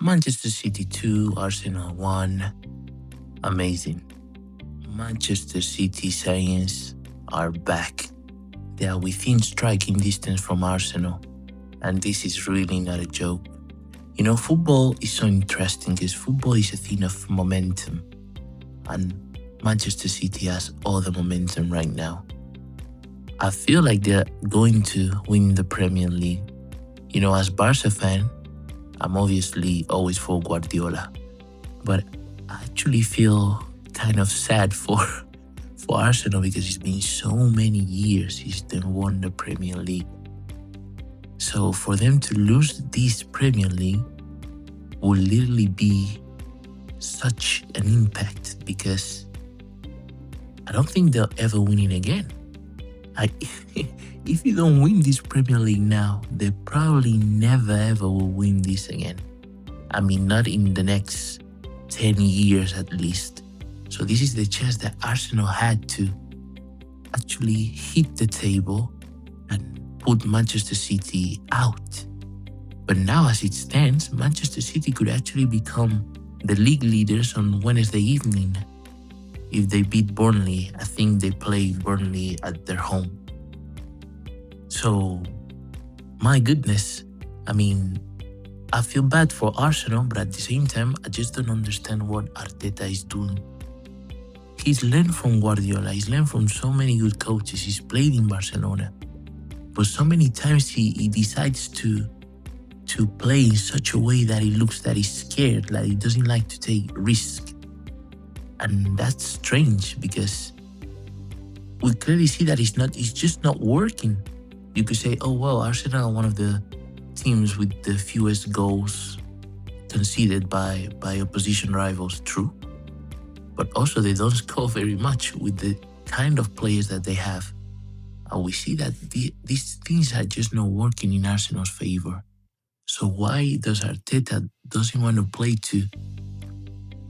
Manchester City 2, Arsenal 1. Amazing. Manchester City Saints are back. They are within striking distance from Arsenal, and this is really not a joke. You know, football is so interesting because football is a thing of momentum, and Manchester City has all the momentum right now. I feel like they're going to win the Premier League. You know, as Barca fan, I'm obviously always for Guardiola, but I actually feel kind of sad for Arsenal because it's been so many years since they won the Premier League. So for them to lose this Premier League will literally be such an impact because I don't think they'll ever win it again. I, if you don't win this Premier League now, they probably never ever will win this again. I mean, not in the next 10 years at least. So this is the chance that Arsenal had to actually hit the table and put Manchester City out. But now as it stands, Manchester City could actually become the league leaders on Wednesday evening. If they beat Burnley, I think they play Burnley at their home. So, my goodness, I mean, I feel bad for Arsenal, but at the same time, I just don't understand what Arteta is doing. He's learned from Guardiola, he's learned from so many good coaches, he's played in Barcelona. But so many times he decides to play in such a way that it looks that he's scared, that he doesn't like to take risks. And that's strange because we clearly see that it's just not working. You could say, oh, well, Arsenal are one of the teams with the fewest goals conceded by opposition rivals, true. But also they don't score very much with the kind of players that they have. And we see that these things are just not working in Arsenal's favor. So why does Arteta doesn't want to play to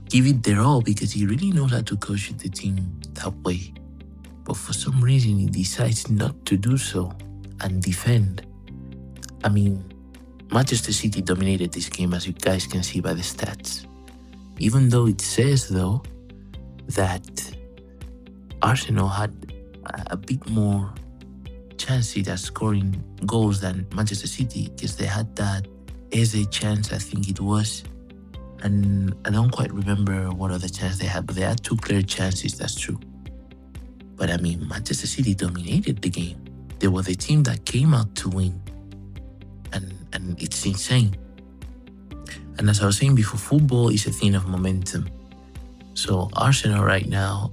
give it their all because he really knows how to coach the team that way. But for some reason, he decides not to do so and defend. I mean, Manchester City dominated this game, as you guys can see by the stats. Even though it says, though, that Arsenal had a bit more chances at scoring goals than Manchester City because they had that Eze chance, I think it was. And I don't quite remember what other chance they had, but they had two clear chances, that's true. But I mean, Manchester City dominated the game. They were the team that came out to win. And it's insane. And as I was saying before, football is a thing of momentum. So Arsenal right now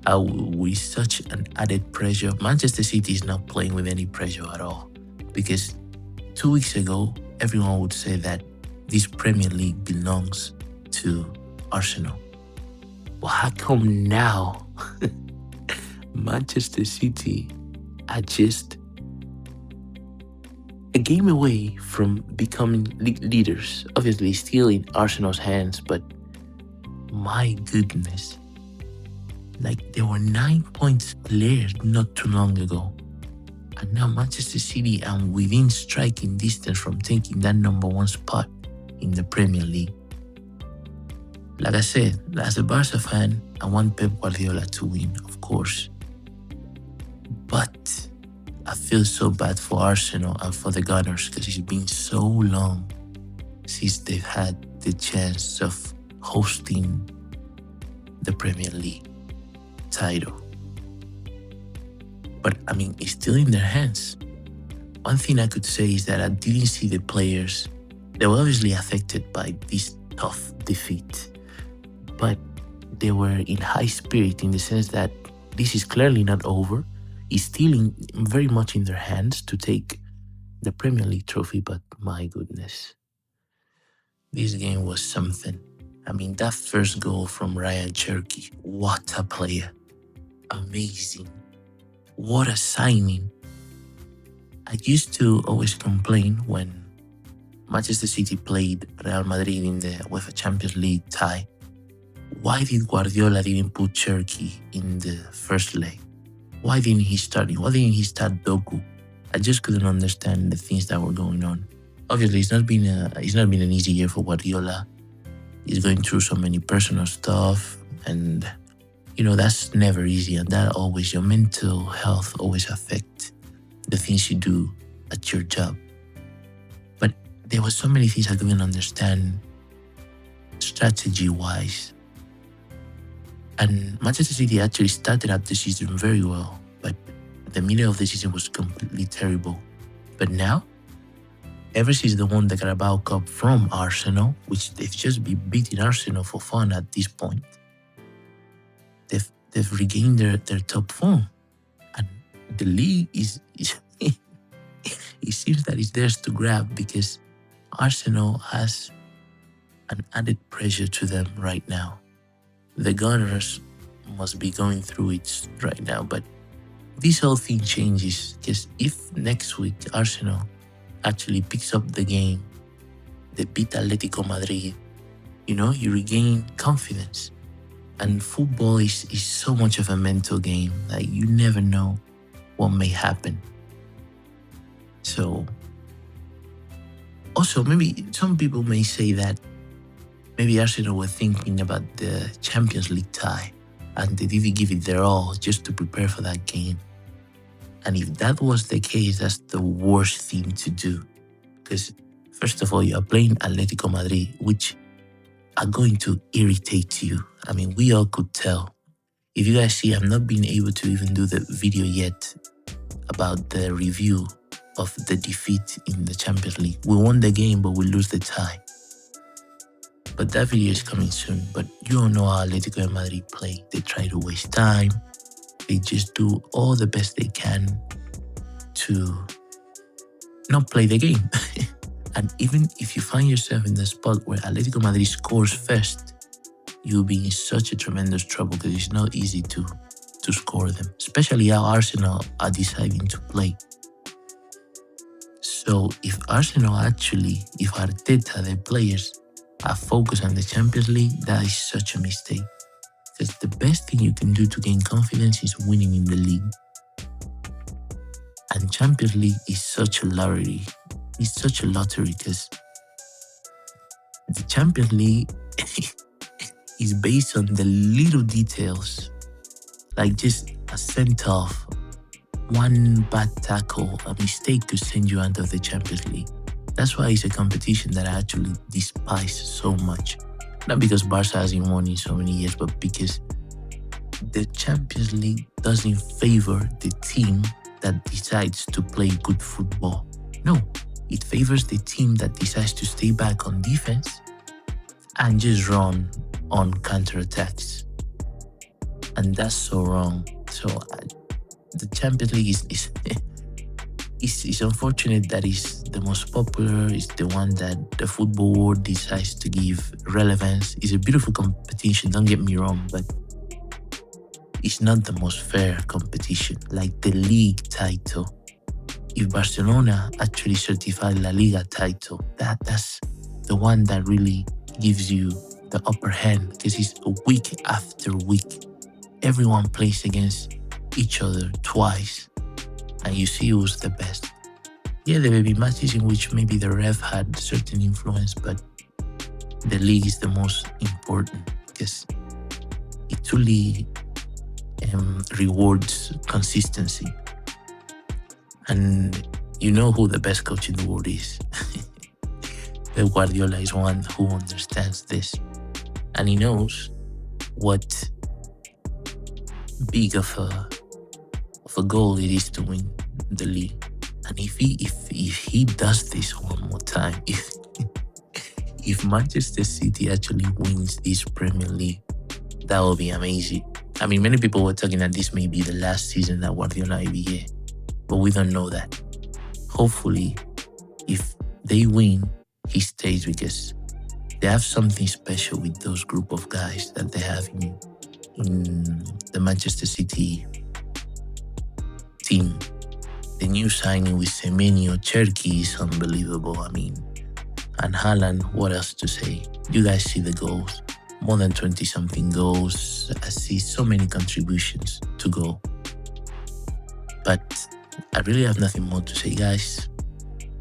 are with such an added pressure. Manchester City is not playing with any pressure at all. Because 2 weeks ago, everyone would say that this Premier League belongs to Arsenal. Well, how come now Manchester City are just a game away from becoming leaders? Obviously, still in Arsenal's hands, but my goodness. Like, there were 9 points cleared not too long ago. And now Manchester City are within striking distance from taking that number one spot in the Premier League. Like I said, as a Barca fan, I want Pep Guardiola to win, of course. But I feel so bad for Arsenal and for the Gunners because it's been so long since they've had the chance of hosting the Premier League title. But I mean, it's still in their hands. One thing I could say is that I didn't see the players. They were obviously affected by this tough defeat, but they were in high spirit in the sense that this is clearly not over. It's still very much in their hands to take the Premier League trophy, but my goodness, this game was something. I mean, that first goal from Ryan Cherki, what a player. Amazing. What a signing. I used to always complain when Manchester City played Real Madrid in the UEFA Champions League tie. Why did Guardiola didn't put Cherki in the first leg? Why didn't he start him? Why didn't he start Doku? I just couldn't understand the things that were going on. Obviously, it's not been an easy year for Guardiola. He's going through so many personal stuff, and that's never easy, and that always, your mental health always affect the things you do at your job. But there were so many things I couldn't understand strategy-wise. And Manchester City actually started up the season very well, but the middle of the season was completely terrible. But now, ever since they won the Carabao Cup from Arsenal, which they've just been beating Arsenal for fun at this point, they've regained their top form. And the league is it seems that it's theirs to grab, because Arsenal has an added pressure to them right now. The Gunners must be going through it right now, but this whole thing changes, because if next week Arsenal actually picks up the game, they beat Atlético Madrid, you regain confidence. And football is so much of a mental game. Like, you never know what may happen. So, also, maybe some people may say that maybe Arsenal were thinking about the Champions League tie, and they didn't give it their all just to prepare for that game. And if that was the case, that's the worst thing to do. Because, first of all, you are playing Atlético Madrid, which are going to irritate you. I mean, we all could tell. If you guys see, I'm not being able to even do the video yet about the review of the defeat in the Champions League. We won the game, but we lose the tie. But that video is coming soon. But you all know how Atlético de Madrid play. They try to waste time. They just do all the best they can to not play the game. And even if you find yourself in the spot where Atlético Madrid scores first, you'll be in such a tremendous trouble, because it's not easy to score them, especially how Arsenal are deciding to play. So if Arteta, their players, are focused on the Champions League, that is such a mistake. Because the best thing you can do to gain confidence is winning in the league. And Champions League is such a lottery. It's such a lottery, because the Champions League is based on the little details, like just a send-off, one bad tackle, a mistake could send you out of the Champions League. That's why it's a competition that I actually despise so much. Not because Barca hasn't won in so many years, but because the Champions League doesn't favor the team that decides to play good football. No, it favors the team that decides to stay back on defense and just run on counterattacks. And that's so wrong. So the Champions League is unfortunate that it's the most popular, it's the one that the football world decides to give relevance. It's a beautiful competition, don't get me wrong, but it's not the most fair competition. Like the league title, if Barcelona actually certified La Liga title, that's the one that really gives you the upper hand, because it's week after week. Everyone plays against each other twice, and you see who's the best. Yeah, there may be matches in which maybe the ref had certain influence, but the league is the most important, because it truly rewards consistency. And you know who the best coach in the world is. Pep Guardiola is one who understands this, and he knows what big of a goal it is to win the league. And if he does this one more time, if Manchester City actually wins this Premier League, that will be amazing. I mean, many people were talking that this may be the last season that Guardiola will be here, but we don't know that. Hopefully, if they win, he stays, because they have something special with those group of guys that they have in the Manchester City team. The new signing with Ryan Cherki is unbelievable. I mean, and Halland, what else to say? You guys see the goals. More than 20-something goals. I see so many contributions to goal. But I really have nothing more to say, guys.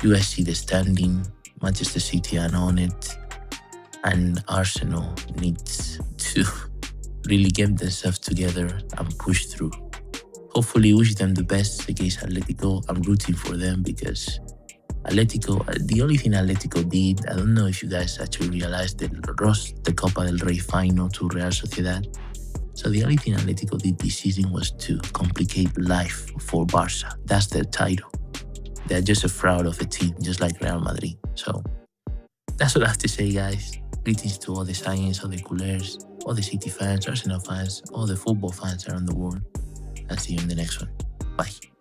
You guys see the standing. Manchester City are on it, and Arsenal needs to really get themselves together and push through. Hopefully, wish them the best against Atletico. I'm rooting for them because Atletico, the only thing Atletico did, I don't know if you guys actually realized, they lost the Copa del Rey final to Real Sociedad. So the only thing Atletico did this season was to complicate life for Barca. That's their title. They're just a fraud of a team, just like Real Madrid. So that's what I have to say, guys. Greetings to all the Science, all the Coolers, all the City fans, Arsenal fans, all the football fans around the world. And see you in the next one. Bye.